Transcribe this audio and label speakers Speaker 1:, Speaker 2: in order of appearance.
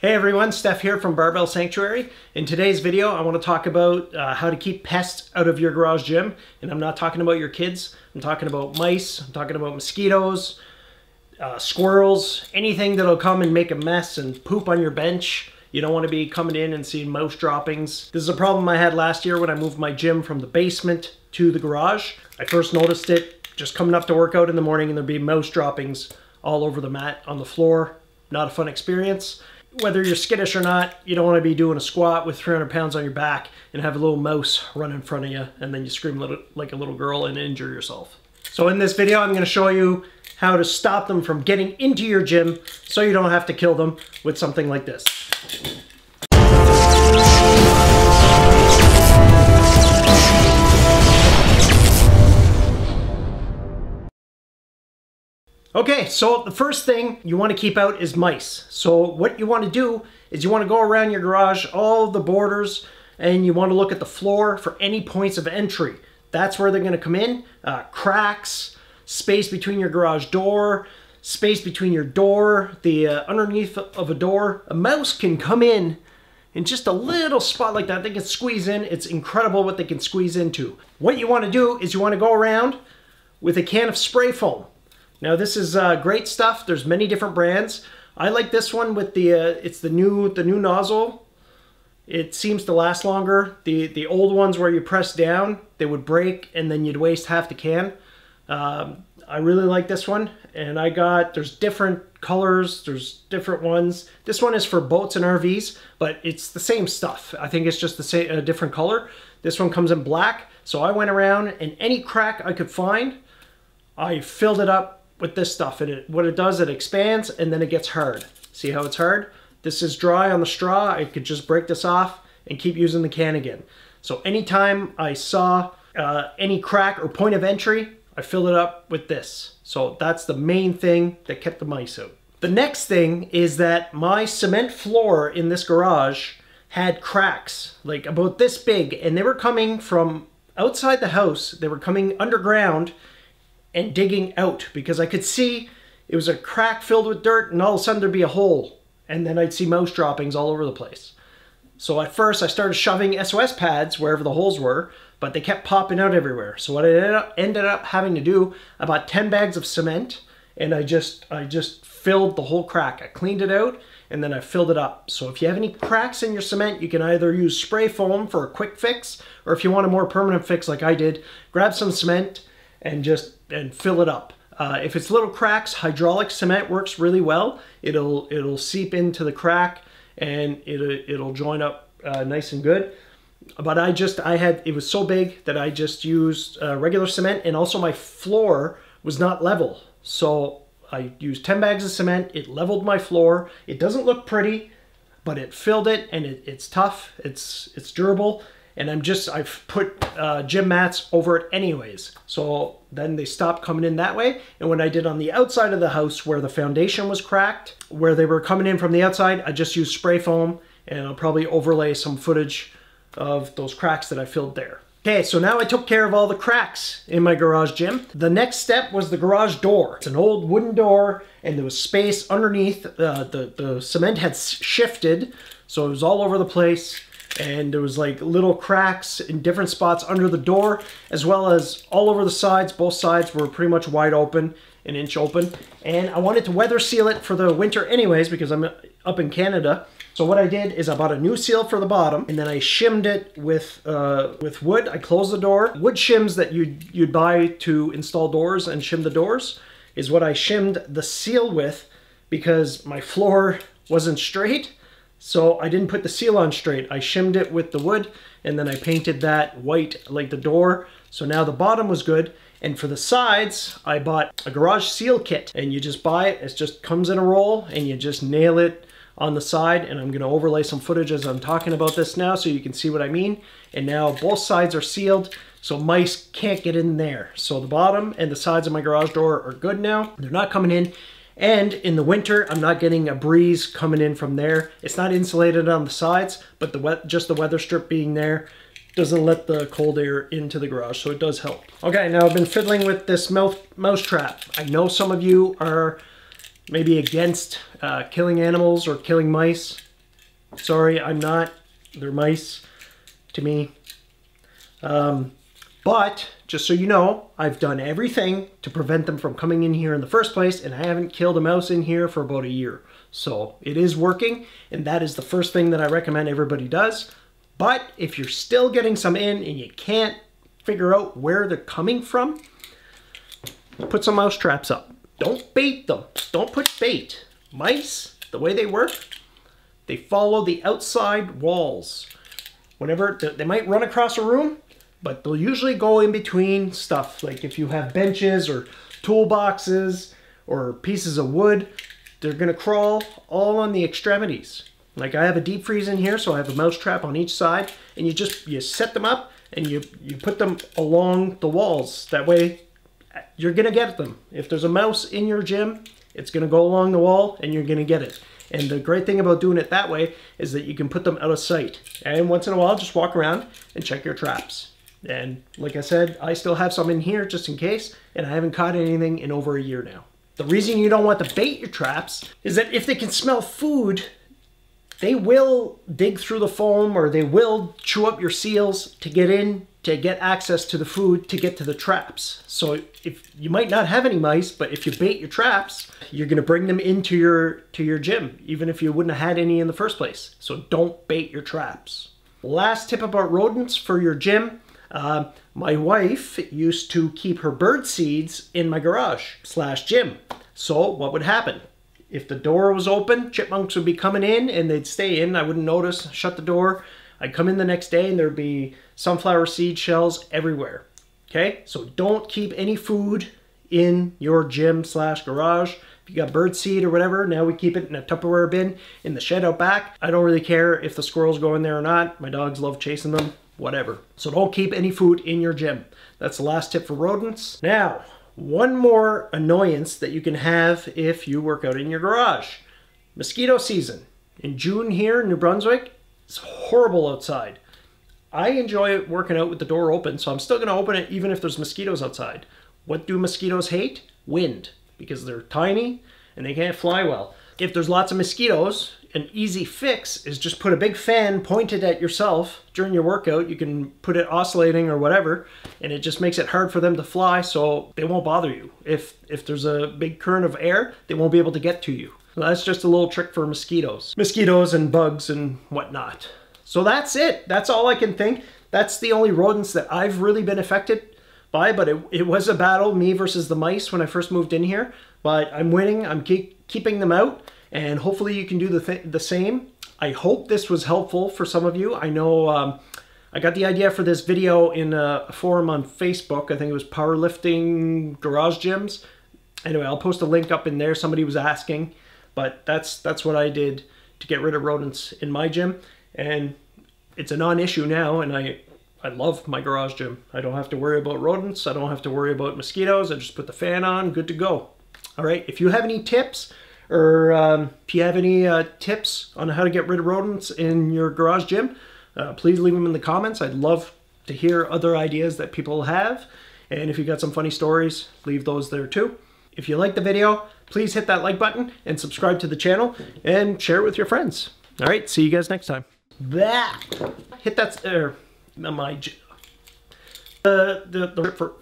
Speaker 1: Hey everyone, Steph here from Barbell Sanctuary. In today's video, I want to talk about how to keep pests out of your garage gym. And I'm not talking about your kids. I'm talking about mice. I'm talking about mosquitoes, squirrels, anything that'll come and make a mess and poop on your bench. You don't want to be coming in and seeing mouse droppings. This is a problem I had last year when I moved my gym from the basement to the garage. I first noticed it just coming up to work out in the morning and there'd be mouse droppings all over the mat on the floor. Not a fun experience. Whether you're skittish or not, you don't want to be doing a squat with 300 pounds on your back and have a little mouse run in front of you and then you scream like a little girl and injure yourself. So in this video, I'm going to show you how to stop them from getting into your gym so you don't have to kill them with something like this. Okay, so the first thing you want to keep out is mice. So what you want to do is you want to go around your garage, all the borders, and you want to look at the floor for any points of entry. That's where they're going to come in. Cracks, space between your garage door, space between your door, the underneath of a door. A mouse can come in just a little spot like that. They can squeeze in. It's incredible what they can squeeze into. What you want to do is you want to go around with a can of spray foam. Now this is great stuff. There's many different brands. I like this one with the it's the new nozzle. It seems to last longer. The old ones where you press down, they would break and then you'd waste half the can. I really like this one, and there's different colors, there's different ones. This one is for boats and RVs, but it's the same stuff. I think it's just a different color. This one comes in black, so I went around and any crack I could find, I filled it up with this stuff, and what it does, it expands and then it gets hard. See how it's hard? This is dry on the straw. I could just break this off and keep using the can again. So anytime I saw any crack or point of entry, I filled it up with this. So that's the main thing that kept the mice out. The next thing is that my cement floor in this garage had cracks like about this big, and they were coming from outside the house. They were coming underground and digging out, because I could see it was a crack filled with dirt and all of a sudden there'd be a hole and then I'd see mouse droppings all over the place. So at first I started shoving SOS pads wherever the holes were, but they kept popping out everywhere. So what I ended up having to do, about 10 bags of cement, and I just filled the whole crack. I cleaned it out and then I filled it up. So if you have any cracks in your cement, you can either use spray foam for a quick fix, or if you want a more permanent fix like I did, grab some cement and fill it up. If it's little cracks, hydraulic cement works really well. It'll seep into the crack and it'll join up nice and good. But it was so big that I just used regular cement, and also my floor was not level. So I used 10 bags of cement. It leveled my floor. It doesn't look pretty, but it filled it, and it's tough. It's durable. And I've put gym mats over it anyways. So then they stopped coming in that way. And when I did on the outside of the house where the foundation was cracked, where they were coming in from the outside, I just used spray foam, and I'll probably overlay some footage of those cracks that I filled there. Okay, so now I took care of all the cracks in my garage gym. The next step was the garage door. It's an old wooden door, and there was space underneath. The cement had shifted, so it was all over the place. And there was like little cracks in different spots under the door, as well as all over the sides. Both sides were pretty much wide open, an inch open. And I wanted to weather seal it for the winter anyways, because I'm up in Canada. So what I did is I bought a new seal for the bottom, and then I shimmed it with wood. I closed the door. Wood shims that you'd buy to install doors and shim the doors is what I shimmed the seal with, because my floor wasn't straight. So I didn't put the seal on straight. I shimmed it with the wood, and then I painted that white like the door. So now the bottom was good. And for the sides, I bought a garage seal kit, and you just buy it. It just comes in a roll, and you just nail it on the side. And I'm going to overlay some footage as I'm talking about this now so you can see what I mean. And now both sides are sealed, so mice can't get in there. So the bottom and the sides of my garage door are good now. They're not coming in. And in the winter, I'm not getting a breeze coming in from there. It's not insulated on the sides, but just the weather strip being there doesn't let the cold air into the garage, so it does help. Okay, now I've been fiddling with this mouse trap. I know some of you are maybe against killing animals or killing mice. Sorry, I'm not. They're mice to me. But just so you know, I've done everything to prevent them from coming in here in the first place, and I haven't killed a mouse in here for about a year. So it is working, and that is the first thing that I recommend everybody does. But if you're still getting some in and you can't figure out where they're coming from, put some mouse traps up. Don't bait them. Don't put bait. Mice, the way they work, they follow the outside walls. Whenever they might run across a room, but they'll usually go in between stuff. Like if you have benches or toolboxes or pieces of wood, they're gonna crawl all on the extremities. Like I have a deep freeze in here, so I have a mouse trap on each side, and you set them up and you put them along the walls. That way you're gonna get them. If there's a mouse in your gym, it's gonna go along the wall and you're gonna get it. And the great thing about doing it that way is that you can put them out of sight. And once in a while, just walk around and check your traps. And like I said, I still have some in here just in case, and I haven't caught anything in over a year now. The reason you don't want to bait your traps is that if they can smell food, they will dig through the foam or they will chew up your seals to get in, to get access to the food, to get to the traps. So if you might not have any mice, but if you bait your traps, you're gonna bring them into your gym, even if you wouldn't have had any in the first place. So don't bait your traps. Last tip about rodents for your gym. My wife used to keep her bird seeds in my garage/gym. So what would happen? If the door was open, chipmunks would be coming in and they'd stay in. I wouldn't notice, shut the door. I'd come in the next day and there'd be sunflower seed shells everywhere. Okay, so don't keep any food in your gym/garage. If you got bird seed or whatever, now we keep it in a Tupperware bin in the shed out back. I don't really care if the squirrels go in there or not. My dogs love chasing them, whatever. So don't keep any food in your gym. That's the last tip for rodents. Now, one more annoyance that you can have if you work out in your garage. Mosquito season. In June here in New Brunswick, it's horrible outside. I enjoy working out with the door open, so I'm still gonna open it even if there's mosquitoes outside. What do mosquitoes hate? Wind, because they're tiny and they can't fly well. If there's lots of mosquitoes, an easy fix is just put a big fan pointed at yourself during your workout. You can put it oscillating or whatever, and it just makes it hard for them to fly, so they won't bother you. If there's a big current of air, they won't be able to get to you. So that's just a little trick for mosquitoes. Mosquitoes and bugs and whatnot. So that's it. That's all I can think. That's the only rodents that I've really been affected by, but it was a battle, me versus the mice when I first moved in here. But I'm winning. I'm keeping them out. And hopefully you can do the same. I hope this was helpful for some of you. I know I got the idea for this video in a forum on Facebook. I think it was Powerlifting Garage Gyms. Anyway, I'll post a link up in there. Somebody was asking. But that's what I did to get rid of rodents in my gym. And it's a non-issue now. And I love my garage gym. I don't have to worry about rodents. I don't have to worry about mosquitoes. I just put the fan on. Good to go. All right. If you have any tips, or if you have any tips on how to get rid of rodents in your garage gym, please leave them in the comments. I'd love to hear other ideas that people have. And if you got some funny stories, leave those there too. If you like the video, please hit that like button and subscribe to the channel and share it with your friends. All right, see you guys next time. Hit that, my, for